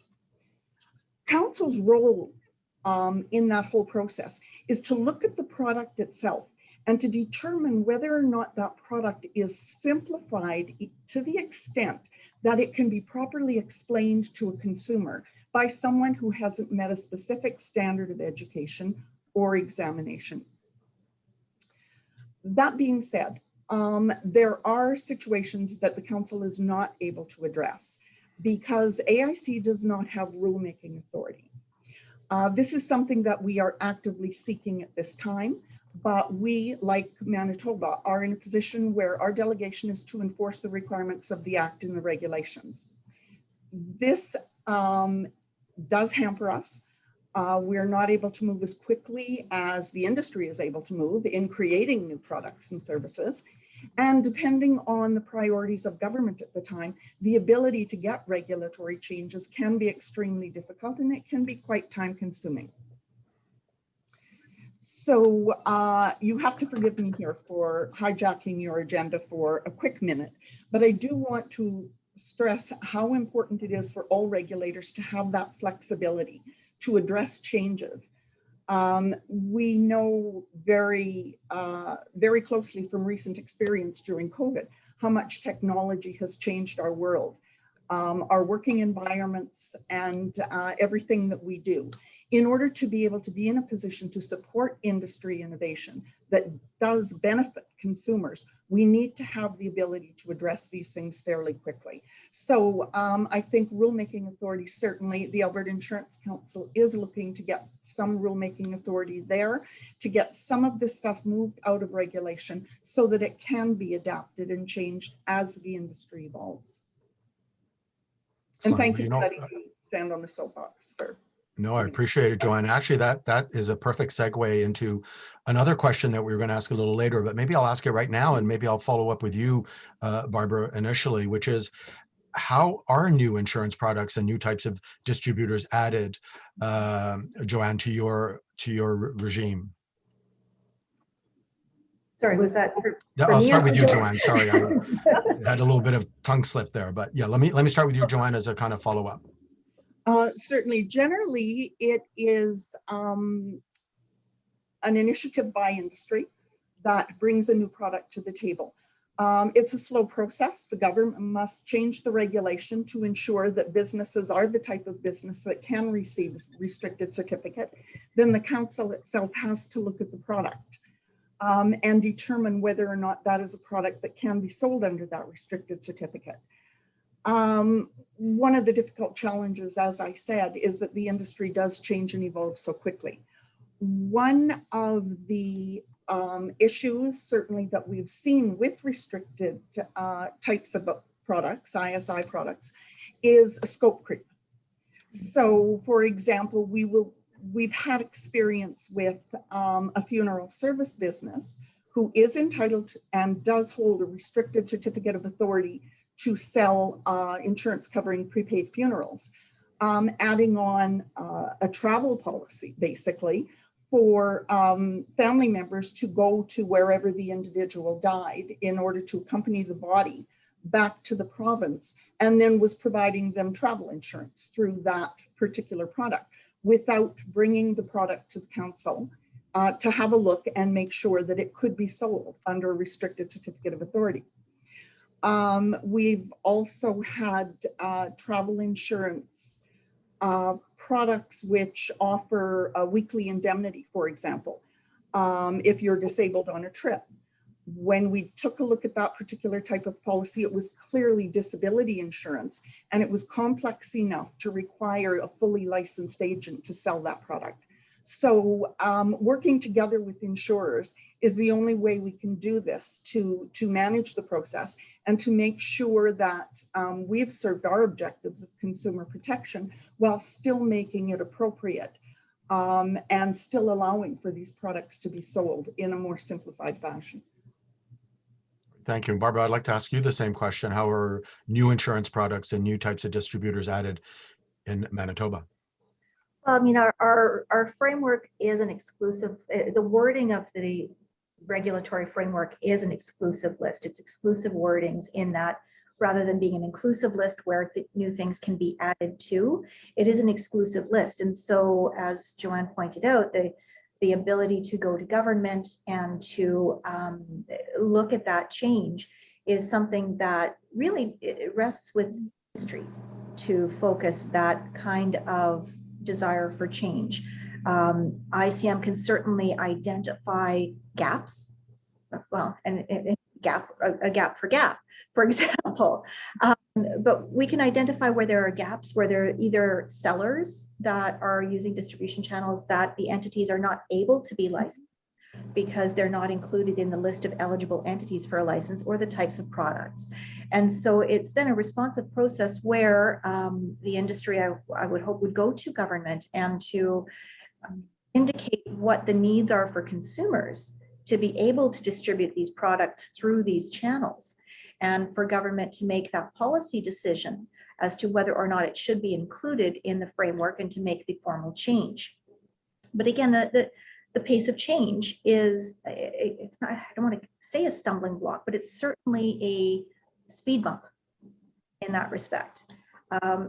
Council's role in that whole process is to look at the product itself and to determine whether or not that product is simplified to the extent that it can be properly explained to a consumer by someone who hasn't met a specific standard of education or examination. That being said, there are situations that the council is not able to address because AIC does not have rulemaking authority. This is something that we are actively seeking at this time, but we, like Manitoba, are in a position where our delegation is to enforce the requirements of the Act and the regulations. This does hamper us. We're not able to move as quickly as the industry is able to move in creating new products and services. And depending on the priorities of government at the time, the ability to get regulatory changes can be extremely difficult, and it can be quite time consuming. So you have to forgive me here for hijacking your agenda for a quick minute, but I do want to stress how important it is for all regulators to have that flexibility to address changes. We know very closely from recent experience during COVID how much technology has changed our world, our working environments, and everything that we do. In order to be able to be in a position to support industry innovation that does benefit consumers, we need to have the ability to address these things fairly quickly. So I think rulemaking authority, certainly the Alberta Insurance Council is looking to get some rulemaking authority there to get some of this stuff moved out of regulation so that it can be adapted and changed as the industry evolves. And thank you for letting me stand on the soapbox. No, I appreciate it, Joanne. Actually, that is a perfect segue into another question that we were going to ask a little later, but maybe I'll ask it right now, and maybe I'll follow up with you, Barbara, initially, which is, how are new insurance products and new types of distributors added, Joanne, to your regime? Sorry, was that for I'll me start or with you, Joanne? Joanne. Sorry, I had a little bit of tongue slip there, but yeah, let me start with you, Joanne, as a kind of follow up. Certainly, generally, it is an initiative by industry that brings a new product to the table. It's a slow process. The government must change the regulation to ensure that businesses are the type of business that can receive a restricted certificate. Then the council itself has to look at the product and determine whether or not that is a product that can be sold under that restricted certificate. One of the difficult challenges, as I said, is that the industry does change and evolve so quickly. One of the issues certainly that we've seen with restricted types of products, ISI products, is a scope creep. So for example, we've had experience with a funeral service business who is entitled and does hold a restricted certificate of authority to sell insurance covering prepaid funerals, adding on a travel policy basically for family members to go to wherever the individual died in order to accompany the body back to the province, and then was providing them travel insurance through that particular product without bringing the product to the council to have a look and make sure that it could be sold under a restricted certificate of authority. We've also had travel insurance products which offer a weekly indemnity, for example, if you're disabled on a trip. When we took a look at that particular type of policy, it was clearly disability insurance, and it was complex enough to require a fully licensed agent to sell that product. So working together with insurers is the only way we can do this to manage the process and to make sure that we've served our objectives of consumer protection while still making it appropriate and still allowing for these products to be sold in a more simplified fashion. Thank you. Barbara, I'd like to ask you the same question. How are new insurance products and new types of distributors added in Manitoba? Well, I mean, our framework is an exclusive, the wording of the regulatory framework is an exclusive list. It's exclusive wordings in that rather than being an inclusive list where new things can be added to, it is an exclusive list. And so as Joanne pointed out, the ability to go to government and to look at that change is something that really it rests with industry to focus that kind of desire for change. ICM can certainly identify gaps, well, and a gap for gap, for example. But we can identify where there are gaps, where there are either sellers that are using distribution channels that the entities are not able to be licensed because they're not included in the list of eligible entities for a license, or the types of products. And so it's then a responsive process where the industry, I would hope, would go to government and to indicate what the needs are for consumers to be able to distribute these products through these channels, and for government to make that policy decision as to whether or not it should be included in the framework and to make the formal change. But again, the pace of change is, I don't want to say a stumbling block, but it's certainly a speed bump in that respect,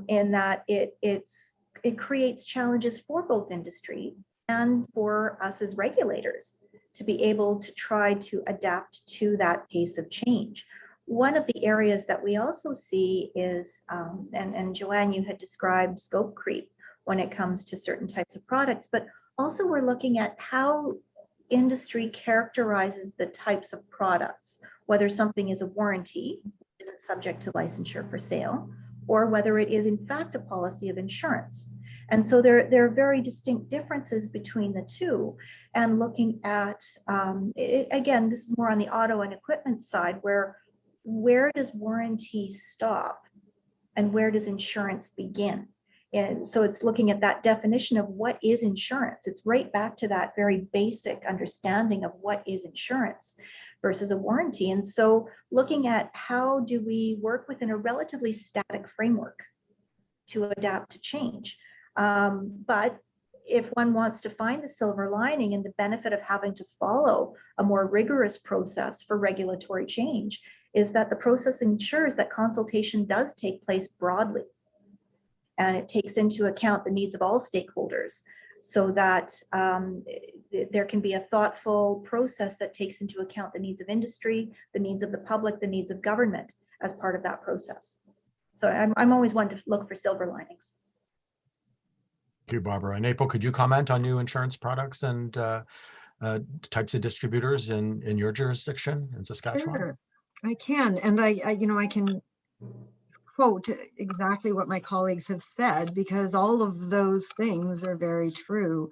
in that it creates challenges for both industry and for us as regulators to be able to try to adapt to that pace of change. One of the areas that we also see is, and Joanne, you had described scope creep when it comes to certain types of products, but also we're looking at how industry characterizes the types of products, whether something is a warranty, isn't subject to licensure for sale, or whether it is in fact a policy of insurance. And so there are very distinct differences between the two. And looking at, again, this is more on the auto and equipment side, where does warranty stop and where does insurance begin? And so it's looking at that definition of what is insurance. It's right back to that very basic understanding of what is insurance versus a warranty. And so looking at how do we work within a relatively static framework to adapt to change. But if one wants to find the silver lining and the benefit of having to follow a more rigorous process for regulatory change, is that the process ensures that consultation does take place broadly. And it takes into account the needs of all stakeholders so that there can be a thoughtful process that takes into account the needs of industry, the needs of the public, the needs of government as part of that process. So I'm always one to look for silver linings. Thank you, Barbara. And April, could you comment on new insurance products and types of distributors in your jurisdiction in Saskatchewan? Sure, I can. And I can quote exactly what my colleagues have said, because all of those things are very true.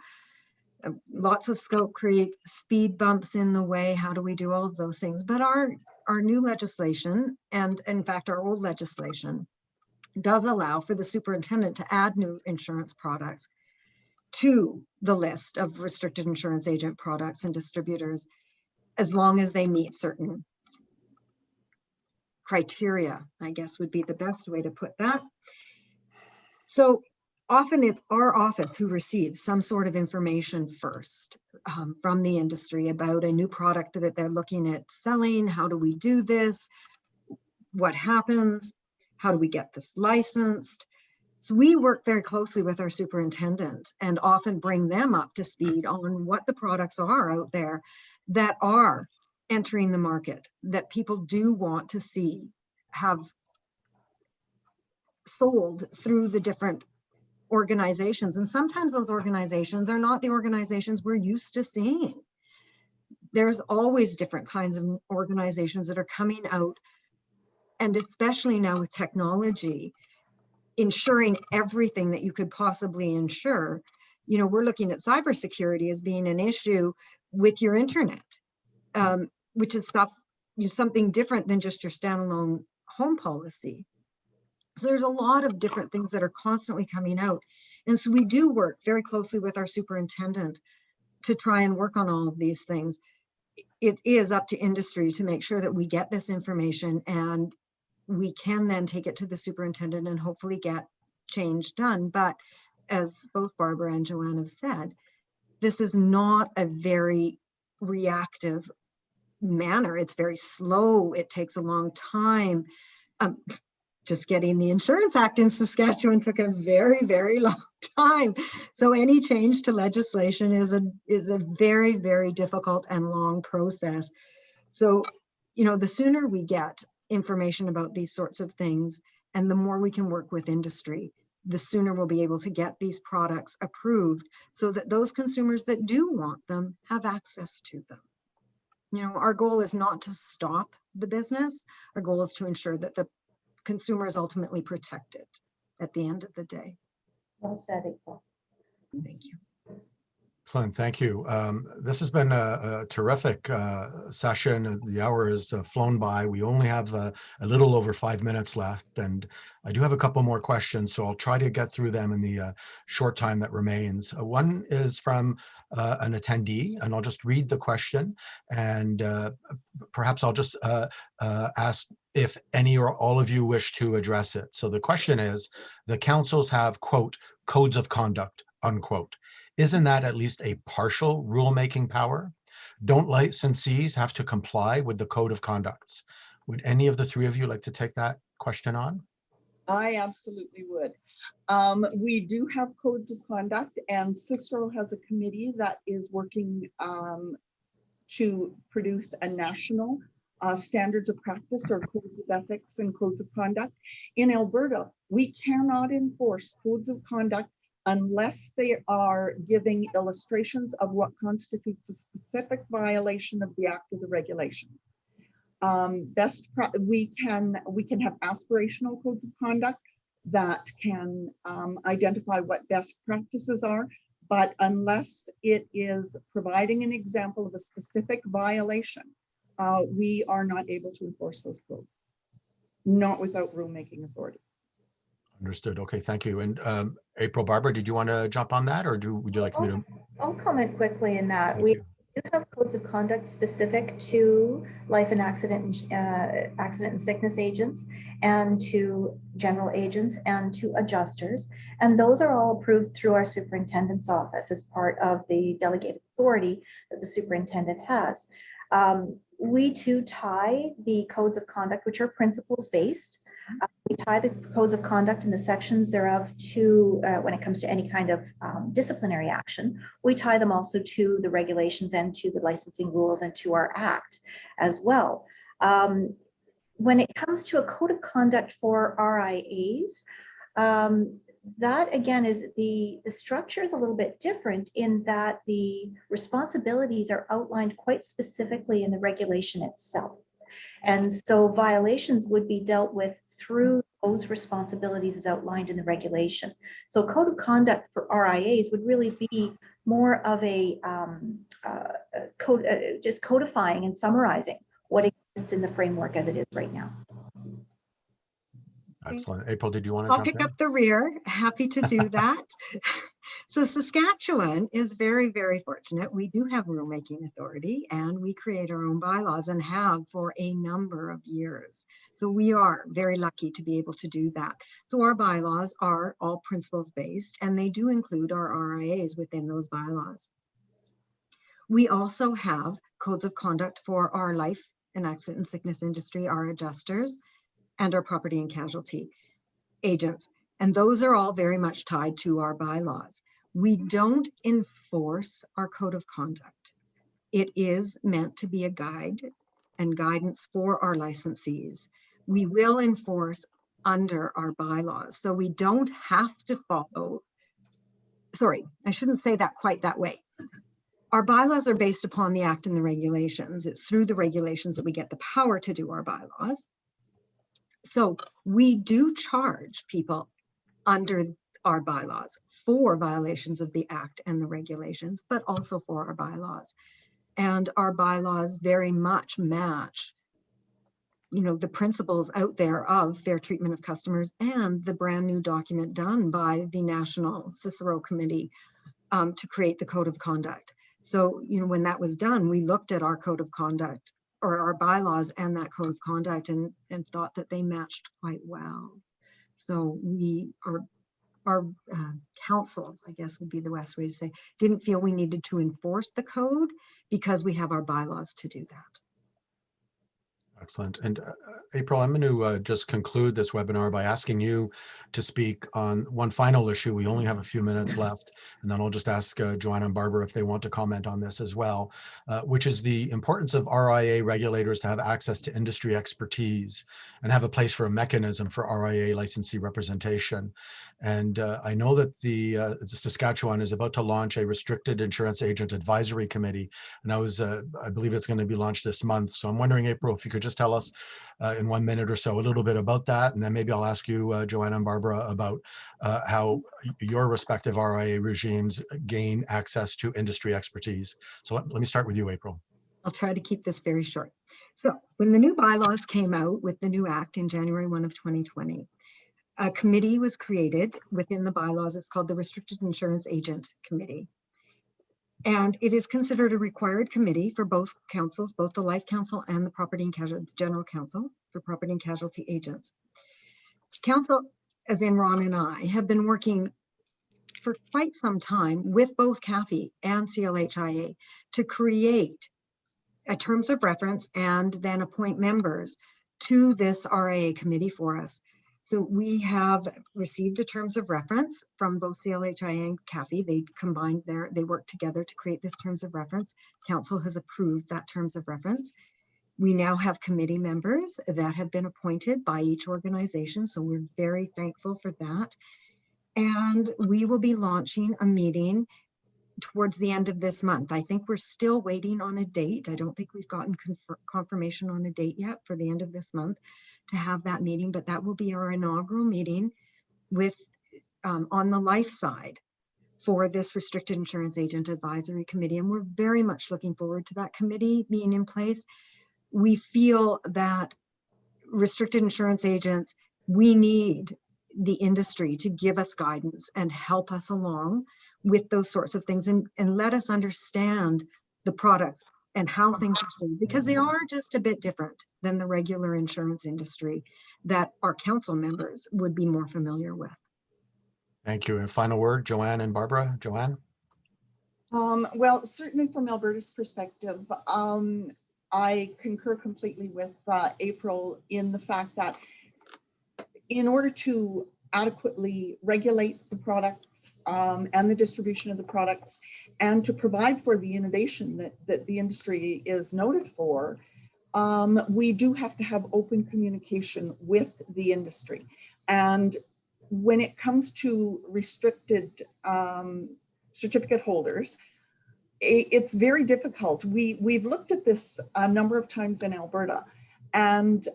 Lots of scope create speed bumps in the way. How do we do all of those things? But our new legislation, and in fact our old legislation, does allow for the superintendent to add new insurance products to the list of restricted insurance agent products and distributors, as long as they meet certain criteria, I guess would be the best way to put that. So often it's our office who receives some sort of information first from the industry about a new product that they're looking at selling. How do we do this? What happens? How do we get this licensed? So we work very closely with our superintendent and often bring them up to speed on what the products are out there that are entering the market, that people do want to see have sold through the different organizations. And sometimes those organizations are not the organizations we're used to seeing. There's always different kinds of organizations that are coming out, and especially now with technology, ensuring everything that you could possibly insure. You know, we're looking at cybersecurity as being an issue with your internet, which is something different than just your standalone home policy. So there's a lot of different things that are constantly coming out. And so we do work very closely with our superintendent to try and work on all of these things. It is up to industry to make sure that we get this information, and we can then take it to the superintendent and hopefully get change done. But as both Barbara and Joanne have said, this is not a very reactive manner. It's very slow. It takes a long time. Just getting the Insurance Act in Saskatchewan took a very, very long time. So any change to legislation is a very, very difficult and long process. So, you know, the sooner we get information about these sorts of things and the more we can work with industry, the sooner we'll be able to get these products approved so that those consumers that do want them have access to them. You know, our goal is not to stop the business. Our goal is to ensure that the consumer is ultimately protected at the end of the day. Well said, April. Thank you. Excellent, thank you. This has been a terrific session. The hour has flown by. We only have a little over 5 minutes left, and I do have a couple more questions, so I'll try to get through them in the short time that remains. One is from an attendee, and I'll just read the question, and perhaps I'll just ask if any or all of you wish to address it. So the question is, the councils have, quote, codes of conduct, unquote. Isn't that at least a partial rulemaking power? Don't licensees have to comply with the code of conducts? Would any of the three of you like to take that question on? I absolutely would. We do have codes of conduct, and CISRO has a committee that is working to produce a national standards of practice or codes of ethics and codes of conduct. In Alberta, we cannot enforce codes of conduct unless they are giving illustrations of what constitutes a specific violation of the act or the regulation. We can have aspirational codes of conduct that can identify what best practices are, but unless it is providing an example of a specific violation, we are not able to enforce those codes, not without rulemaking authority. Understood. Okay, thank you. And April, Barbara, did you want to jump on that, or would you like me to? I'll comment quickly in that. Thank We you. do have codes of conduct specific to life and accident and sickness agents, and to general agents, and to adjusters. And those are all approved through our superintendent's office as part of the delegated authority that the superintendent has. We too tie the codes of conduct, which are principles based, we tie the codes of conduct and the sections thereof to, when it comes to any kind of disciplinary action, we tie them also to the regulations and to the licensing rules and to our act as well. When it comes to a code of conduct for RIAs, that again is the structure is a little bit different in that the responsibilities are outlined quite specifically in the regulation itself. And so violations would be dealt with through those responsibilities as outlined in the regulation. So code of conduct for RIAs would really be more of a code, just codifying and summarizing what exists in the framework as it is right now. Excellent. April, did you want to I'll jump pick in? up the rear. Happy to do that. So Saskatchewan is very, very fortunate. We do have rulemaking authority and we create our own bylaws and have for a number of years. So we are very lucky to be able to do that. So our bylaws are all principles based and they do include our RIAs within those bylaws. We also have codes of conduct for our life and accident and sickness industry, our adjusters, and our property and casualty agents. And those are all very much tied to our bylaws. We don't enforce our code of conduct. It is meant to be a guide and guidance for our licensees. We will enforce under our bylaws. So we don't have to follow, sorry, I shouldn't say that quite that way. Our bylaws are based upon the act and the regulations. It's through the regulations that we get the power to do our bylaws. So we do charge people under our bylaws for violations of the act and the regulations, but also for our bylaws. And our bylaws very much match, you know, the principles out there of fair treatment of customers and the brand new document done by the National Cicero Committee to create the code of conduct. So, you know, when that was done, we looked at our code of conduct or our bylaws and that code of conduct and thought that they matched quite well. So we are, our council, I guess would be the best way to say, didn't feel we needed to enforce the code because we have our bylaws to do that. Excellent. And April, I'm going to just conclude this webinar by asking you to speak on one final issue. We only have a few minutes left, and then I'll just ask Joanne and Barbara if they want to comment on this as well, which is the importance of RIA regulators to have access to industry expertise and have a place for a mechanism for RIA licensee representation. And I know that the Saskatchewan is about to launch a restricted insurance agent advisory committee, and I believe it's going to be launched this month. So I'm wondering, April, if you could just tell us in 1 minute or so a little bit about that, and then maybe I'll ask you, Joanne and Barbara, about how your respective RIA regimes gain access to industry expertise. So let me start with you, April. I'll try to keep this very short. So when the new bylaws came out with the new act in January 1 of 2020, a committee was created within the bylaws. It's called the Restricted Insurance Agent Committee. And it is considered a required committee for both councils, both the Life Council and the Property and Casualty General Council for property and casualty agents. Council, as in Ron and I, have been working for quite some time with both CAFII and CLHIA to create a terms of reference and then appoint members to this RIA committee for us. So we have received a terms of reference from both CLHIA and CAFII. They combined they worked together to create this terms of reference. Council has approved that terms of reference. We now have committee members that have been appointed by each organization. So we're very thankful for that. And we will be launching a meeting towards the end of this month. I think we're still waiting on a date. I don't think we've gotten confirmation on a date yet for the end of this month to have that meeting, but that will be our inaugural meeting with on the life side for this Restricted Insurance Agent Advisory Committee. And we're very much looking forward to that committee being in place. We feel that restricted insurance agents, we need the industry to give us guidance and help us along with those sorts of things and let us understand the products and how things are sold, because they are just a bit different than the regular insurance industry that our council members would be more familiar with. Thank you. And final word, Joanne and Barbara. Joanne? Well, certainly from Alberta's perspective, I concur completely with April in the fact that in order to adequately regulate the products and the distribution of the products, and to provide for the innovation that the industry is noted for, we do have to have open communication with the industry. And when it comes to restricted certificate holders, it's very difficult. We've looked at this a number of times in Alberta, and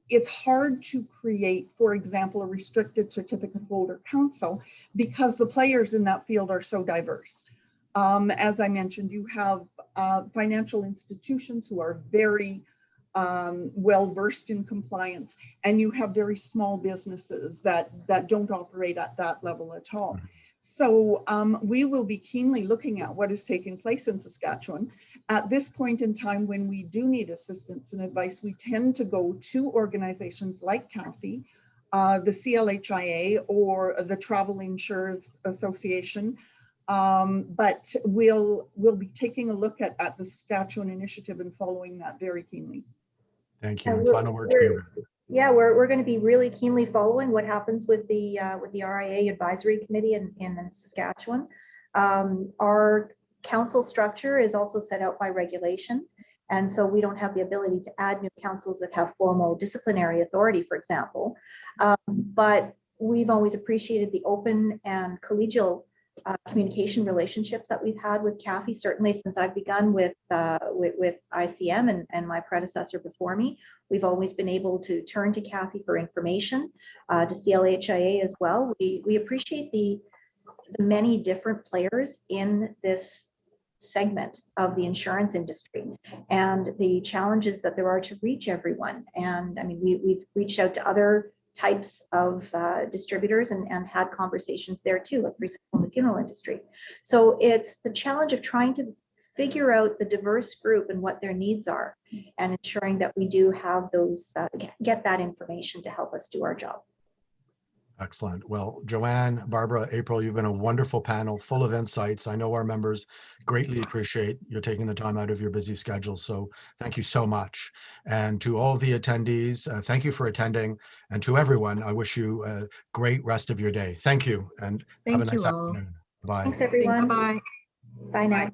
it's hard to create, for example, a restricted certificate holder council because the players in that field are so diverse. As I mentioned, you have financial institutions who are very well versed in compliance, and you have very small businesses that don't operate at that level at all. So we will be keenly looking at what is taking place in Saskatchewan. At this point in time, when we do need assistance and advice, we tend to go to organizations like CAFII, the CLHIA, or the Travel Insurers Association. But we'll be taking a look at the Saskatchewan initiative and following that very keenly. Thank you. And final word to you. Yeah, we're going to be really keenly following what happens with the RIA Advisory Committee in Saskatchewan. Our council structure is also set out by regulation, and so we don't have the ability to add new councils that have formal disciplinary authority, for example. But we've always appreciated the open and collegial communication relationships that we've had with CAFII, certainly since I've begun with ICM and my predecessor before me. We've always been able to turn to CAFII for information, to CLHIA as well. We appreciate the many different players in this segment of the insurance industry and the challenges that there are to reach everyone. And I mean, we've reached out to other types of distributors and had conversations there too, like for example, in the funeral industry. So it's the challenge of trying to figure out the diverse group and what their needs are, and ensuring that we do have those, get that information to help us do our job. Excellent. Well, Joanne, Barbara, April, you've been a wonderful panel full of insights. I know our members greatly appreciate you taking the time out of your busy schedule. So thank you so much. And to all the attendees, thank you for attending. And to everyone, I wish you a great rest of your day. Thank you, and have a nice afternoon. Bye. Thanks, everyone. Bye-bye. Bye now.